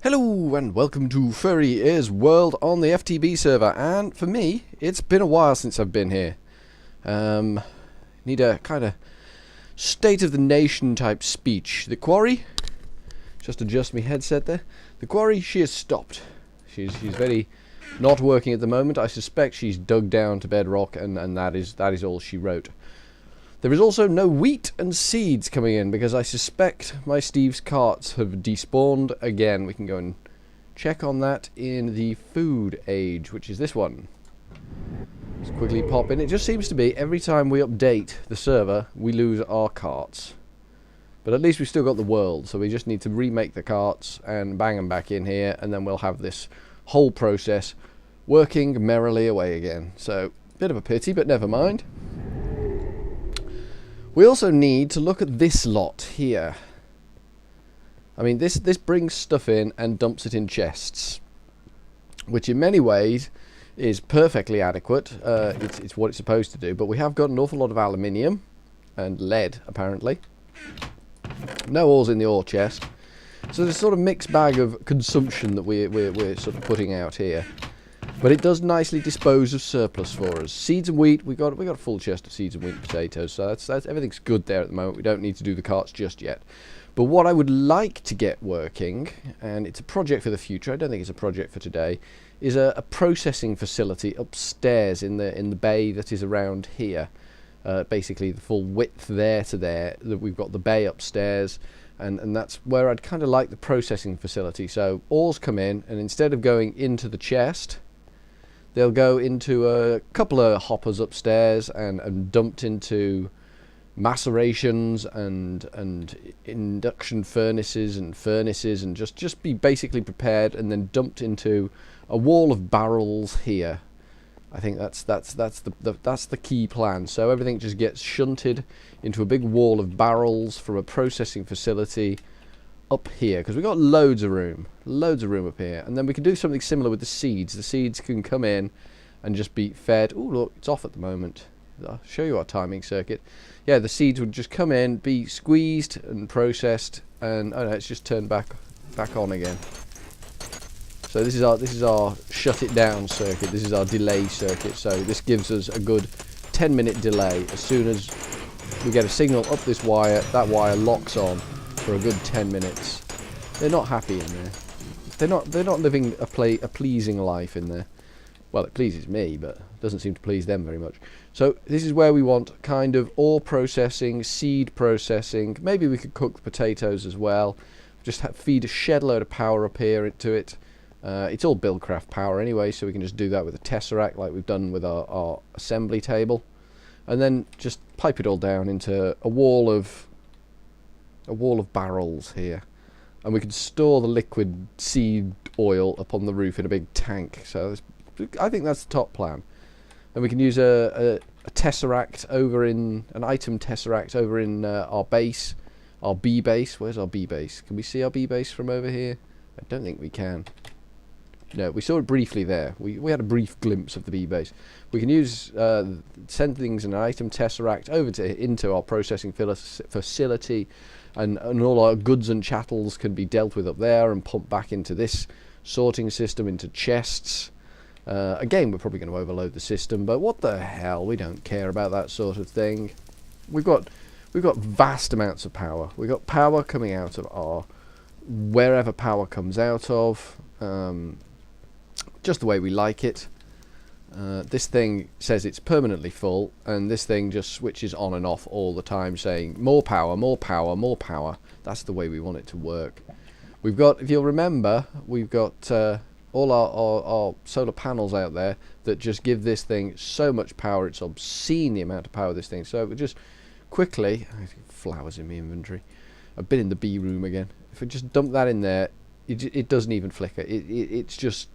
Hello and welcome to Furry Is World on the FTB server, and for me it's been a while since I've been here. Need a kind of state of the nation type speech. The quarry, just adjust my headset there. The quarry, she has stopped. She's very not working at the moment. I suspect she's dug down to bedrock, and that is all she wrote. There is also no wheat and seeds coming in because I suspect my Steve's carts have despawned again. We can go and check on that in the food age, which is this one. Just quickly pop in. It just seems to be every time we update the server, we lose our carts. But at least we've still got the world, so we just need to remake the carts and bang them back in here, and then we'll have this whole process working merrily away again. So, bit of a pity, but never mind. We also need to look at this lot here. I mean, this brings stuff in and dumps it in chests, which in many ways is perfectly adequate. It's what it's supposed to do, but we have got an awful lot of aluminium and lead, apparently. No ores in the ore chest. So there's a sort of mixed bag of consumption that we're sort of putting out here. But it does nicely dispose of surplus for us. Seeds and wheat, we got a full chest of seeds and wheat and potatoes, so that's everything's good there at the moment. We don't need to do the carts just yet. But what I would like to get working, and it's a project for the future, I don't think it's a project for today, is a processing facility upstairs in the bay that is around here. Basically the full width there to there, that we've got the bay upstairs, and that's where I'd kind of like the processing facility. So ores come in, and instead of going into the chest, they'll go into a couple of hoppers upstairs and dumped into macerations and induction furnaces and just be basically prepared and then dumped into a wall of barrels here. I think that's the key plan. So everything just gets shunted into a big wall of barrels from a processing facility up here, because we've got loads of room up here, and then we can do something similar with the seeds. The seeds can come in and just be fed. Oh look, it's off at the moment. I'll show you our timing circuit. Yeah, the seeds would just come in, be squeezed and processed, and oh no, it's just turned back on again. So this is our shut it down circuit. This is our delay circuit. So this gives us a good 10-minute delay. As soon as we get a signal up this wire, that wire locks on for a good 10 minutes. They're not happy in there. They're not living a pleasing life in there. Well, it pleases me, but doesn't seem to please them very much. So this is where we want kind of ore processing, seed processing. Maybe we could cook the potatoes as well. Just feed a shed load of power up here into it. It's all Buildcraft power anyway, so we can just do that with a tesseract like we've done with our assembly table, and then just pipe it all down into a wall of barrels here, and we can store the liquid seed oil up on the roof in a big tank. So I think that's the top plan. And we can use a tesseract over in an item tesseract over in our base, our B base. Where's our B base? Can we see our B base from over here? I don't think we can. No, we saw it briefly there. We had a brief glimpse of the B base. We can use send things in an item tesseract over into our processing facility, and all our goods and chattels can be dealt with up there and pumped back into this sorting system into chests. Again, we're probably going to overload the system, but what the hell? We don't care about that sort of thing. We've got vast amounts of power. We've got power coming out of our wherever power comes out of. Just the way we like it. This thing says it's permanently full, and this thing just switches on and off all the time, saying more power, more power, more power. That's the way we want it to work. We've got, if you'll remember, we've got all our solar panels out there that just give this thing so much power. It's obscene the amount of power this thing. So we just quickly, flowers in my inventory. I've been in the B room again. If we just dump that in there, it doesn't even flicker. It's just,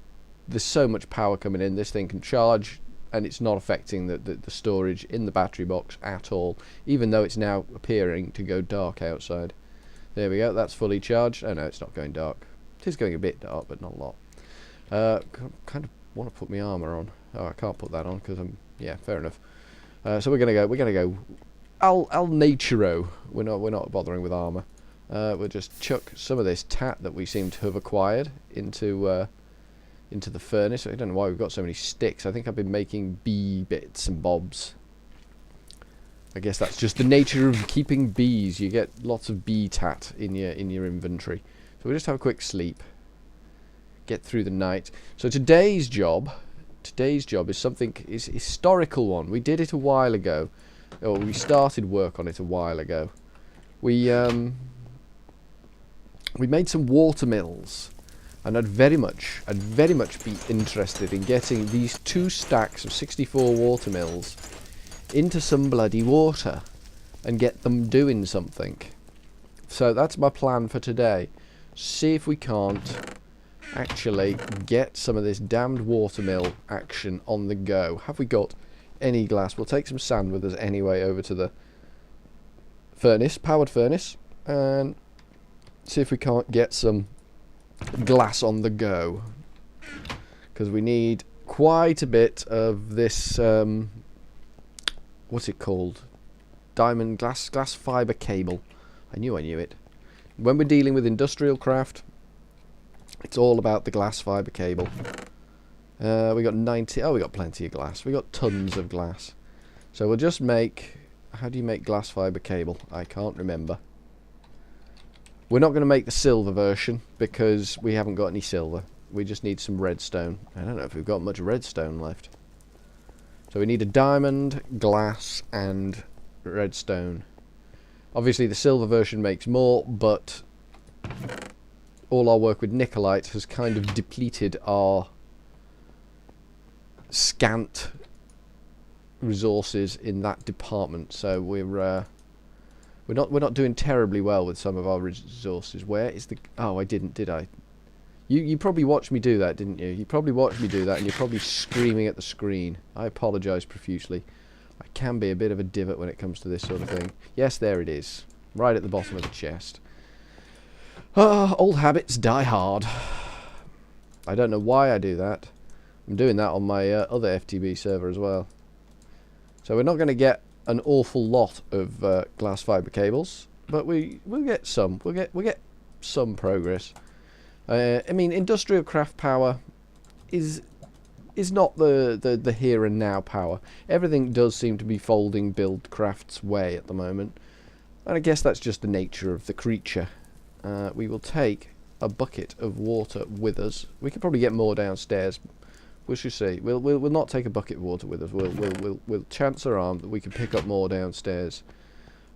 there's so much power coming in. This thing can charge, and it's not affecting the storage in the battery box at all, even though it's now appearing to go dark outside. There we go, that's fully charged. Oh no, it's not going dark. It is going a bit dark, but not a lot. Kind of want to put my armor on. Oh, I can't put that on because yeah, fair enough. So we're gonna go al naturo. We're not bothering with armor. We'll just chuck some of this tat that we seem to have acquired into the furnace. I don't know why we've got so many sticks. I think I've been making bee bits and bobs. I guess that's just the nature of keeping bees. You get lots of bee tat in your inventory. So we'll just have a quick sleep. Get through the night. So today's job is something is a historical one. We did it a while ago. Or we started work on it a while ago. We made some watermills. And I'd very much be interested in getting these 2 stacks of 64 watermills into some bloody water and get them doing something. So that's my plan for today. See if we can't actually get some of this damned watermill action on the go. Have we got any glass? We'll take some sand with us anyway over to the furnace, powered furnace, and see if we can't get some glass on the go, because we need quite a bit of this what's it called, diamond glass fiber cable. I knew it. When we're dealing with industrial craft, it's all about the glass fiber cable. We got 90. Oh, we got plenty of glass. We got tons of glass. So we'll just make, how do you make glass fiber cable? I can't remember. We're not going to make the silver version because we haven't got any silver. We just need some redstone. I don't know if we've got much redstone left. So we need a diamond, glass, and redstone. Obviously the silver version makes more, but all our work with Nikolite has kind of depleted our scant resources in that department. So we're not doing terribly well with some of our resources. Where is the... Oh, I didn't, did I? You probably watched me do that, didn't you? You probably watched me do that, and you're probably screaming at the screen. I apologise profusely. I can be a bit of a divot when it comes to this sort of thing. Yes, there it is. Right at the bottom of the chest. Old habits die hard. I don't know why I do that. I'm doing that on my other FTB server as well. So we're not going to get an awful lot of glass fiber cables, but we'll get some. We'll get some progress. I mean, industrial craft power is not the here and now power. Everything does seem to be folding Buildcraft's way at the moment, and I guess that's just the nature of the creature. We will take a bucket of water with us. We could probably get more downstairs. We shall see. We'll not take a bucket of water with us. We'll chance our arm that we can pick up more downstairs.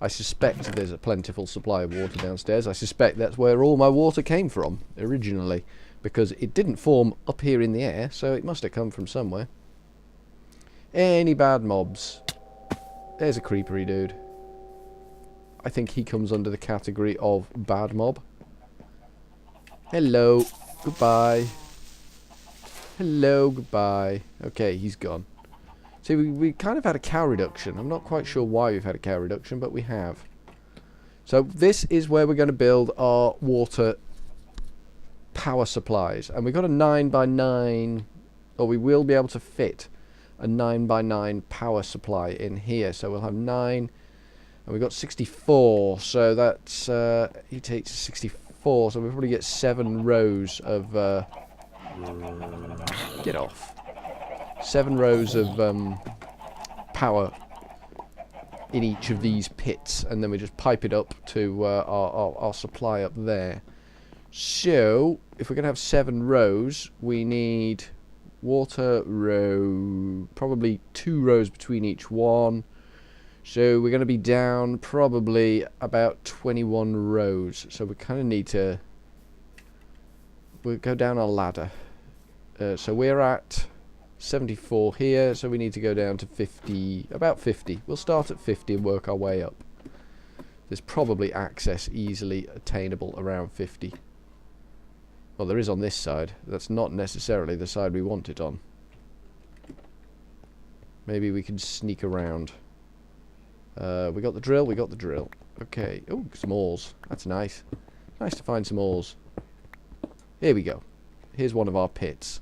I suspect there's a plentiful supply of water downstairs. I suspect that's where all my water came from originally, because it didn't form up here in the air, so it must have come from somewhere. Any bad mobs? There's a creepery dude. I think he comes under the category of bad mob. Hello. Goodbye. Hello. Goodbye. Okay, he's gone. See, we kind of had a cow reduction. I'm not quite sure why we've had a cow reduction, but we have. So this is where we're going to build our water power supplies. And we've got a 9x9, or we will be able to fit a 9x9 power supply in here. So we'll have 9, and we've got 64. So that's, he takes 64, so we'll probably get 7 rows of, get off. 7 rows of power in each of these pits, and then we just pipe it up to our supply up there. So if we're going to have 7 rows, we need water row, probably 2 rows between each one. So we're going to be down probably about 21 rows. So we kind of need to, we'll go down our ladder. So we're at 74 here, so we need to go down to 50, about 50. We'll start at 50 and work our way up. There's probably access easily attainable around 50. Well, there is on this side. That's not necessarily the side we want it on. Maybe we can sneak around. We got the drill, we got the drill. Okay. Oh, some ores. That's nice. Nice to find some ores. Here we go. Here's one of our pits.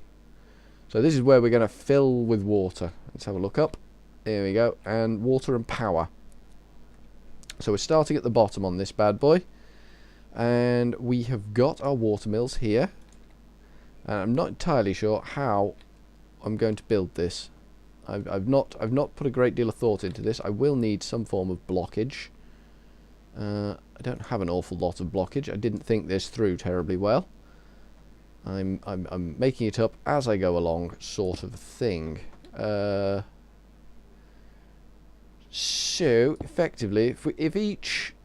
So this is where we're going to fill with water. Let's have a look up. There we go. And water and power. So we're starting at the bottom on this bad boy. And we have got our watermills here. And I'm not entirely sure how I'm going to build this. I've not put a great deal of thought into this. I will need some form of blockage. I don't have an awful lot of blockage. I didn't think this through terribly well. I'm making it up as I go along, sort of thing. So effectively, if each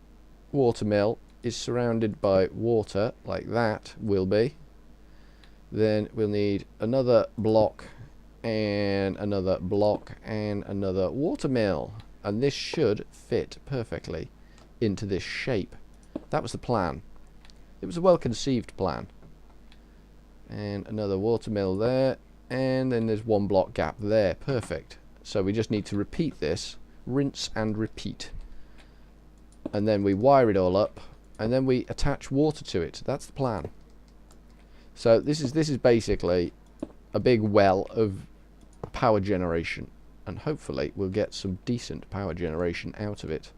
watermill is surrounded by water like that will be, then we'll need another block and another block and another watermill, and this should fit perfectly into this shape. That was the plan. It was a well-conceived plan. And another watermill there, and then there's one block gap there. Perfect. So we just need to repeat this, rinse and repeat, and then we wire it all up, and then we attach water to it. That's the plan. So this is basically a big well of power generation, and hopefully we'll get some decent power generation out of it.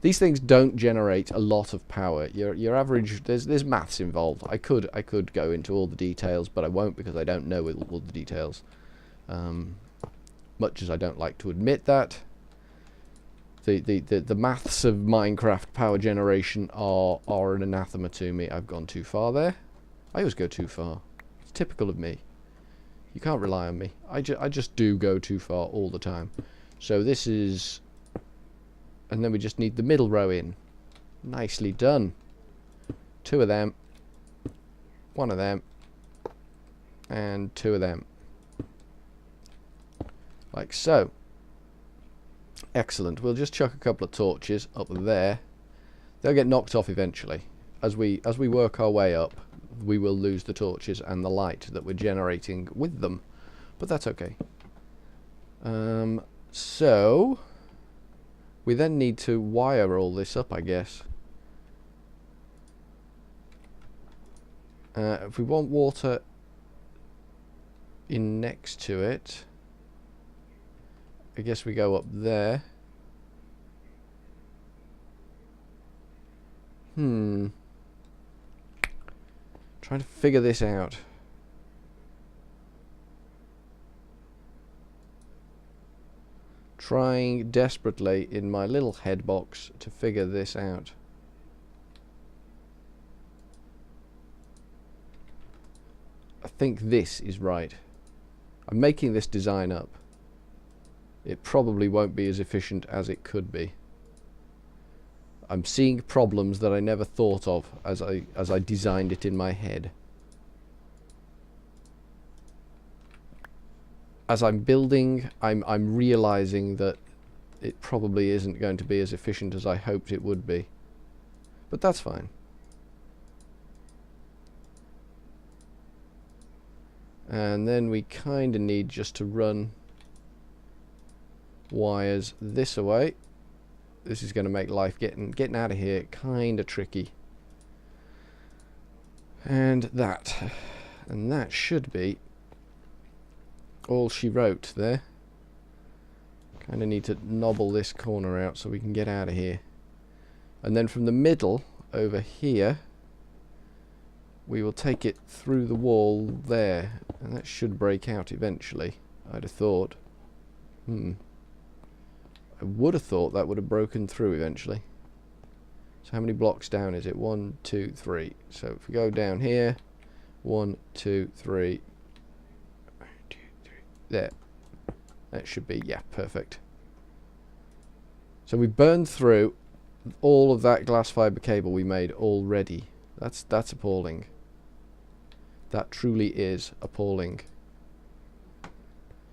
These things don't generate a lot of power. Your average, there's maths involved. I could go into all the details, but I won't, because I don't know all the details. Much as I don't like to admit that, the maths of Minecraft power generation are an anathema to me. I've gone too far there. I always go too far. It's typical of me. You can't rely on me. I just do go too far all the time. So this is... And then we just need the middle row in. Nicely done. 2 of them. 1 of them. And 2 of them. Like so. Excellent. We'll just chuck a couple of torches up there. They'll get knocked off eventually. As we work our way up, we will lose the torches and the light that we're generating with them. But that's okay. So... we then need to wire all this up, I guess. If we want water in next to it, I guess we go up there. Trying to figure this out. Trying desperately in my little head box to figure this out. I think this is right. I'm making this design up. It probably won't be as efficient as it could be. I'm seeing problems that I never thought of as I designed it in my head. As I'm building, I'm realizing that it probably isn't going to be as efficient as I hoped it would be. But that's fine. And then we kind of need just to run wires this away. This is going to make life getting out of here kind of tricky. And that should be all she wrote there. Kind of need to nobble this corner out so we can get out of here. And then from the middle over here, we will take it through the wall there, and that should break out eventually, I'd have thought. I would have thought that would have broken through eventually. So how many blocks down is it? 1, 2, 3. So if we go down here, 1, 2, 3. 1, 2, 3. There. That should be, yeah, perfect. So we burned through all of that glass fiber cable we made already. That's appalling. That truly is appalling.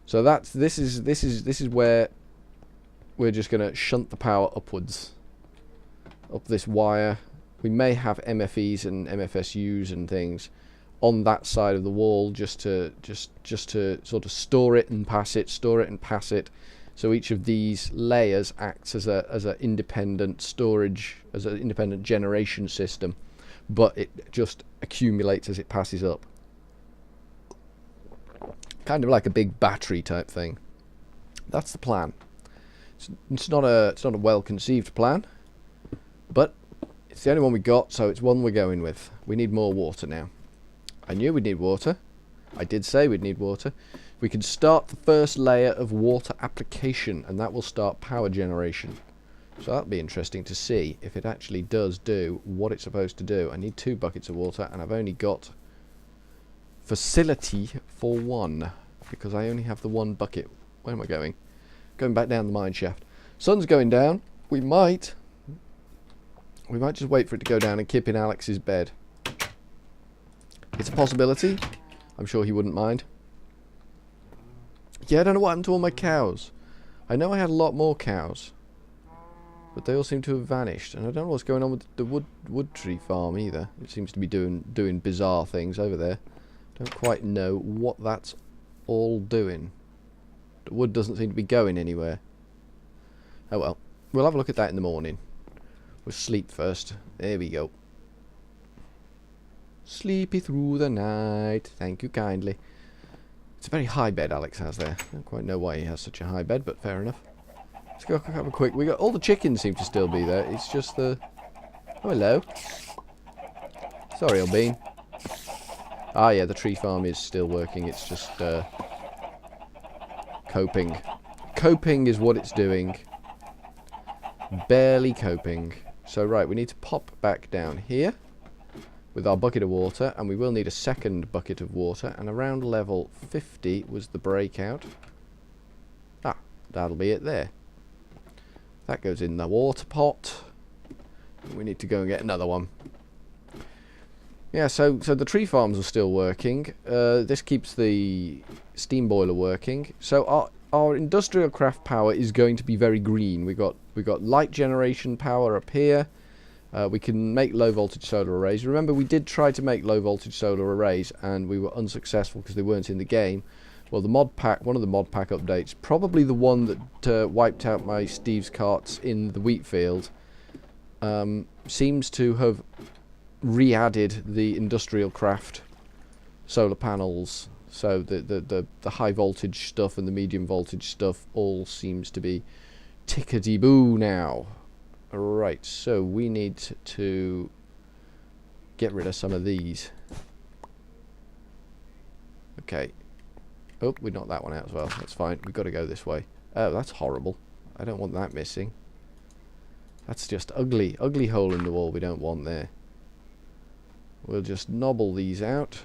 So this is where we're just gonna shunt the power upwards, up this wire. We may have MFEs and MFSUs and things on that side of the wall just to sort of store it and pass it, store it and pass it. So each of these layers acts as a independent storage, as an independent generation system, but it just accumulates as it passes up. Kind of like a big battery type thing. That's the plan. It's not a well conceived plan, but It's the only one we got, so it's one we're going with. We need more water now. I knew we'd need water. I did say we'd need water. We can start the first layer of water application, and that will start power generation. So that'll be interesting to see if it actually does do what it's supposed to do. I need 2 buckets of water, and I've only got facility for 1, because I only have the 1 bucket. Where am I going? Going back down the mine shaft. Sun's going down. We might just wait for it to go down and kip in Alex's bed. It's a possibility. I'm sure he wouldn't mind. Yeah, I don't know what happened to all my cows. I know I had a lot more cows, but they all seem to have vanished. And I don't know what's going on with the wood tree farm either. It seems to be doing bizarre things over there. Don't quite know what that's all doing. The wood doesn't seem to be going anywhere. Oh well. We'll have a look at that in the morning. We'll sleep first. There we go. Sleepy through the night. Thank you kindly. It's a very high bed Alex has there. I don't quite know why he has such a high bed, but fair enough. Let's go have a quick... We got all the chickens seem to still be there. It's just the... Oh, hello. Sorry, old bean. Ah, yeah, the tree farm is still working. It's just coping. Coping is what it's doing. Barely coping. So, right, we need to pop back down here with our bucket of water, and we will need a second bucket of water, and around level 50 was the breakout. Ah, that'll be it there. That goes in the water pot. We need to go and get another one. Yeah, so the tree farms are still working. This keeps the steam boiler working. So our industrial craft power is going to be very green. We got light generation power up here. We can make low voltage solar arrays. Remember, we did try to make low voltage solar arrays and we were unsuccessful because they weren't in the game. Well, the mod pack, one of the mod pack updates, probably the one that wiped out my Steve's carts in the wheat field, seems to have re-added the industrial craft solar panels. So the high voltage stuff and the medium voltage stuff all seems to be tickety-boo now. Right, so we need to get rid of some of these. Okay. Oh, we knocked that one out as well. That's fine. We've got to go this way. Oh, that's horrible. I don't want that missing. That's just ugly. Ugly hole in the wall we don't want there. We'll just nobble these out.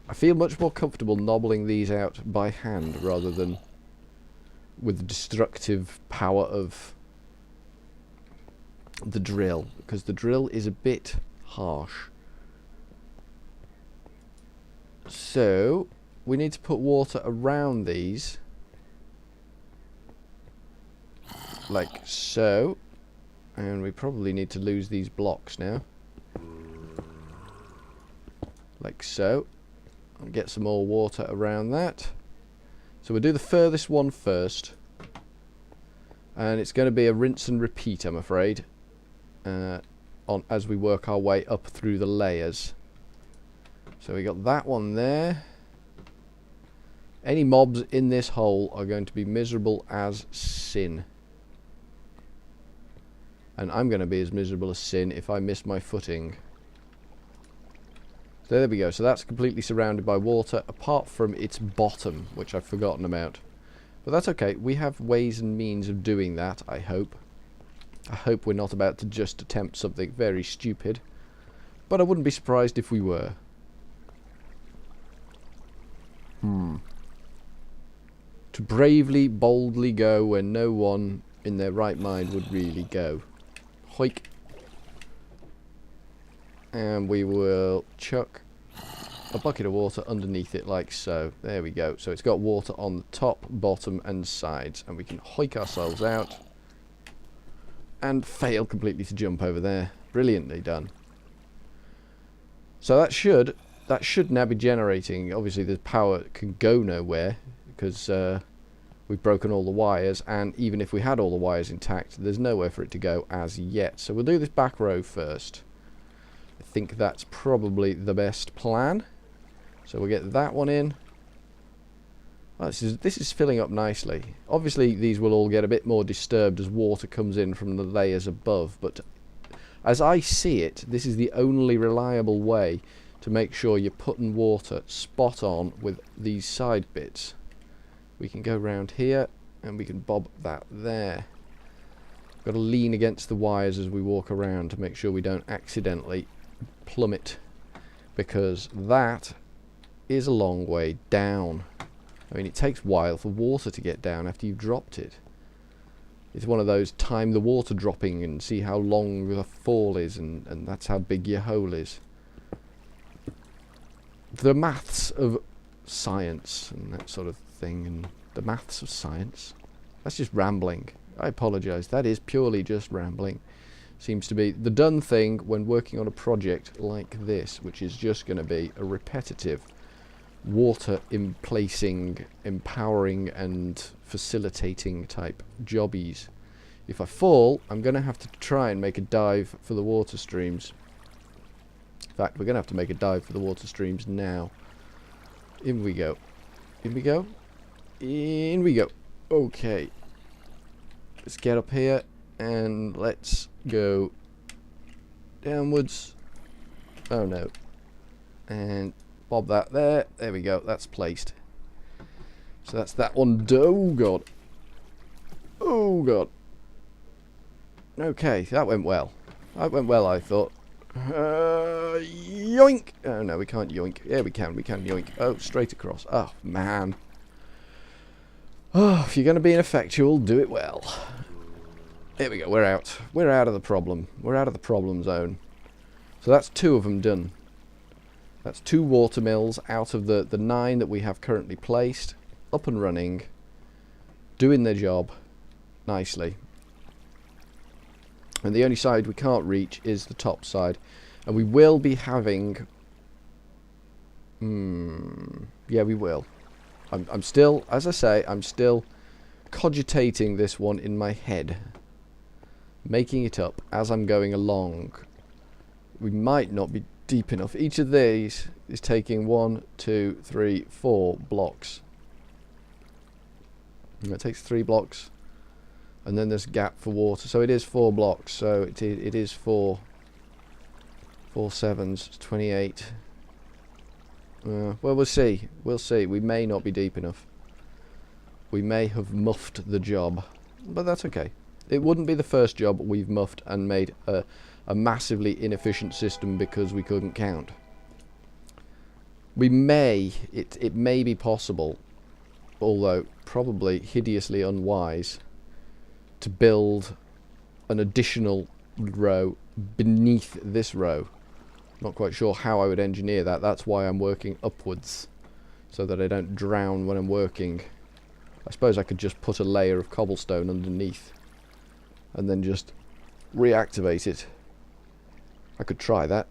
I feel much more comfortable nobbling these out by hand rather than with the destructive power of the drill, because the drill is a bit harsh. So we need to put water around these like so, and we probably need to lose these blocks now like so, and get some more water around that. So we'll do the furthest one first, and it's going to be a rinse and repeat, I'm afraid, as we work our way up through the layers. So we got that one there. Any mobs in this hole are going to be miserable as sin. And I'm going to be as miserable as sin if I miss my footing. So there we go. So that's completely surrounded by water, apart from its bottom, which I've forgotten about. But that's okay. We have ways and means of doing that, I hope. I hope we're not about to just attempt something very stupid. But I wouldn't be surprised if we were. To bravely, boldly go where no one in their right mind would really go. Hoik. And we will chuck a bucket of water underneath it like so. There we go. So it's got water on the top, bottom and sides. And we can hoik ourselves out. And fail completely to jump over there. Brilliantly done. So that should now be generating. Obviously the power can go nowhere because we've broken all the wires, and even if we had all the wires intact, there's nowhere for it to go as yet. So we'll do this back row first. I think that's probably the best plan. So we'll get that one in. Well, this is filling up nicely. Obviously these will all get a bit more disturbed as water comes in from the layers above, but As I see it, this is the only reliable way to make sure you're putting water spot on with these side bits. We can go round here and we can bob that there. Got to lean against the wires as we walk around to make sure we don't accidentally plummet, because that is a long way down. I mean, it takes a while for water to get down after you've dropped it. It's one of those time the water dropping and see how long the fall is, and that's how big your hole is. The maths of science and that sort of thing, and the maths of science. That's just rambling. I apologise, that is purely just rambling. Seems to be the done thing when working on a project like this, which is just going to be a repetitive water emplacing, empowering and facilitating type jobbies. If I fall, I'm going to have to try and make a dive for the water streams. In fact, we're going to have to make a dive for the water streams now. In we go. In we go. In we go. Okay. Let's get up here and let's go downwards. Oh no. And bob that there. There we go. That's placed. So that's that one. Oh god. Oh god. Okay, that went well. That went well, I thought. Yoink! Oh no, we can't yoink. Yeah, we can yoink. Oh, straight across. Oh man. Oh, if you're going to be ineffectual, do it well. There we go, we're out. We're out of the problem. We're out of the problem zone. So that's 2 of them done. That's 2 water mills out of the 9 that we have currently placed. Up and running. Doing their job nicely. And the only side we can't reach is the top side. And we will be having... yeah, we will. I'm still, as I say, I'm still cogitating this one in my head. Making it up as I'm going along. We might not be deep enough. Each of these is taking 1, 2, 3, 4 blocks. And it takes 3 blocks. And then there's a gap for water. So it is 4 blocks. So it is 4 7s, 28. Well, we'll see. We'll see. We may not be deep enough. We may have muffed the job. But that's okay. It wouldn't be the first job we've muffed and made a massively inefficient system because we couldn't count. We may, it may be possible, although probably hideously unwise, to build an additional row beneath this row. Not quite sure how I would engineer that. That's why I'm working upwards, so that I don't drown when I'm working. I suppose I could just put a layer of cobblestone underneath and then just reactivate it. I could try that.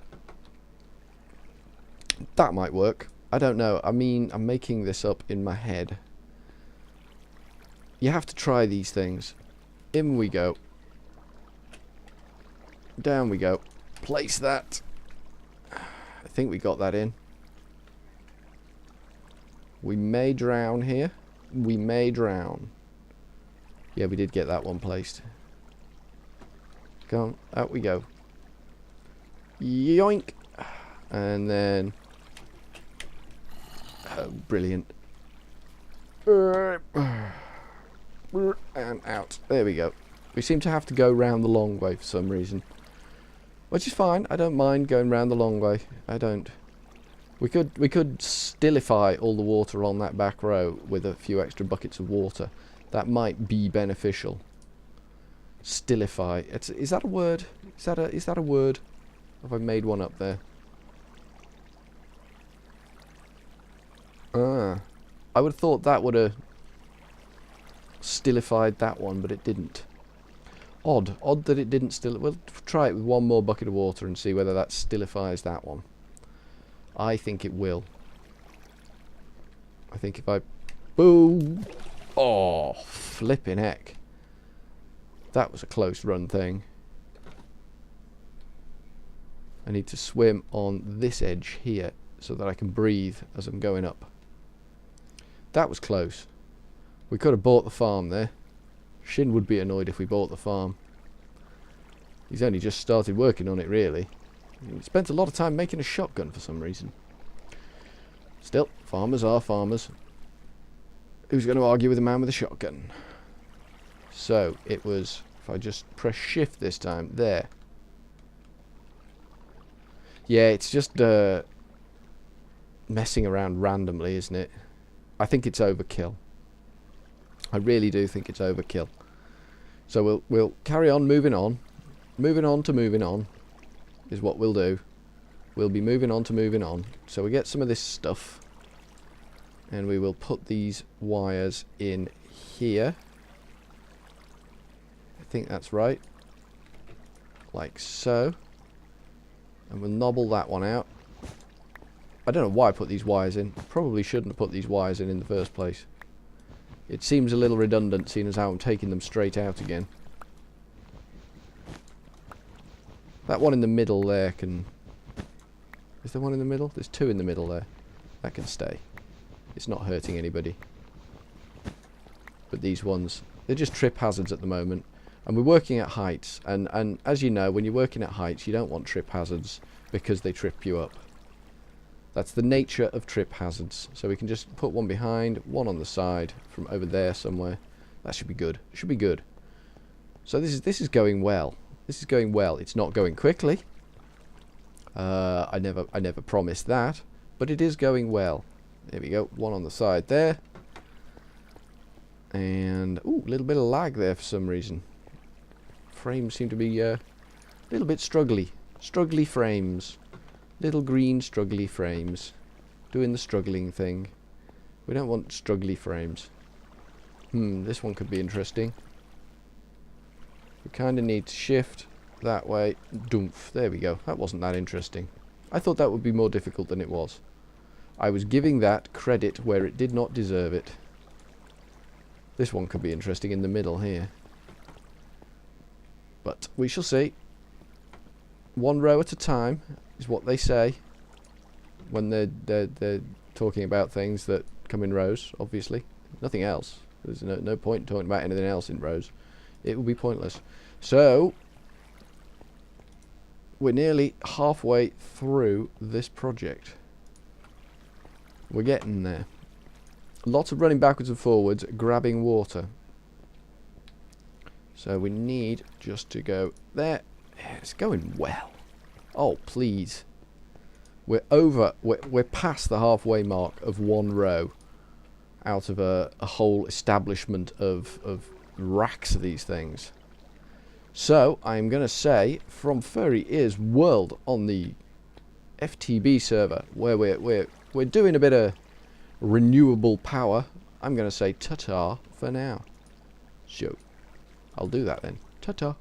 That might work. I don't know. I mean, I'm making this up in my head. You have to try these things. In we go. Down we go. Place that. I think we got that in. We may drown here. We may drown. Yeah, we did get that one placed. Come on, out we go. Yoink! And then... oh, brilliant. And out. There we go. We seem to have to go round the long way for some reason. Which is fine. I don't mind going round the long way. I don't. We could stillify all the water on that back row with a few extra buckets of water. That might be beneficial. Stillify. Is that a word? Is that a word? Have I made one up there? Ah. I would have thought that would have stillified that one, but it didn't. Odd. Odd that it didn't still... We'll try it with one more bucket of water and see whether that stillifies that one. I think it will. I think if I... boom! Oh, flipping heck. That was a close run thing. I need to swim on this edge here so that I can breathe as I'm going up. That was close. We could have bought the farm there. Shin would be annoyed if we bought the farm. He's only just started working on it, really. He spent a lot of time making a shotgun for some reason. Still, farmers are farmers. Who's going to argue with a man with a shotgun? So, it was... If I just press shift this time, there. Yeah, it's just messing around randomly, isn't it? I think it's overkill. I really do think it's overkill. So we'll carry on moving on. Moving on to moving on is what we'll do. We'll be moving on to moving on. So we get some of this stuff. And we will put these wires in here. I think that's right. Like so. And we'll nobble that one out. I don't know why I put these wires in. Probably shouldn't have put these wires in the first place. It seems a little redundant, seeing as how I'm taking them straight out again. That one in the middle there can... Is there one in the middle? There's two in the middle there. That can stay. It's not hurting anybody. But these ones, they're just trip hazards at the moment. And we're working at heights. And as you know, when you're working at heights, you don't want trip hazards because they trip you up. That's the nature of trip hazards. So we can just put one behind, one on the side, from over there somewhere. That should be good. Should be good. So this is going well. This is going well. It's not going quickly. I never promised that, but it is going well. There we go. One on the side there. And ooh, a little bit of lag there for some reason. Frames seem to be a little bit struggly. Struggly frames. Little green struggly frames. Doing the struggling thing. We don't want struggly frames. This one could be interesting. We kind of need to shift that way. Doomph. There we go. That wasn't that interesting. I thought that would be more difficult than it was. I was giving that credit where it did not deserve it. This one could be interesting in the middle here. But we shall see. One row at a time is what they say when they're talking about things that come in rows, obviously. Nothing else. There's no point in talking about anything else in rows. It will be pointless. So, we're nearly halfway through this project. We're getting there. Lots of running backwards and forwards, grabbing water. So we need just to go there. It's going well. Oh, please. We're past the halfway mark of one row out of a whole establishment of racks of these things. So I'm going to say from Furry Ears World on the FTB server, where we're doing a bit of renewable power, I'm going to say ta-ta for now. So I'll do that then. Ta-ta.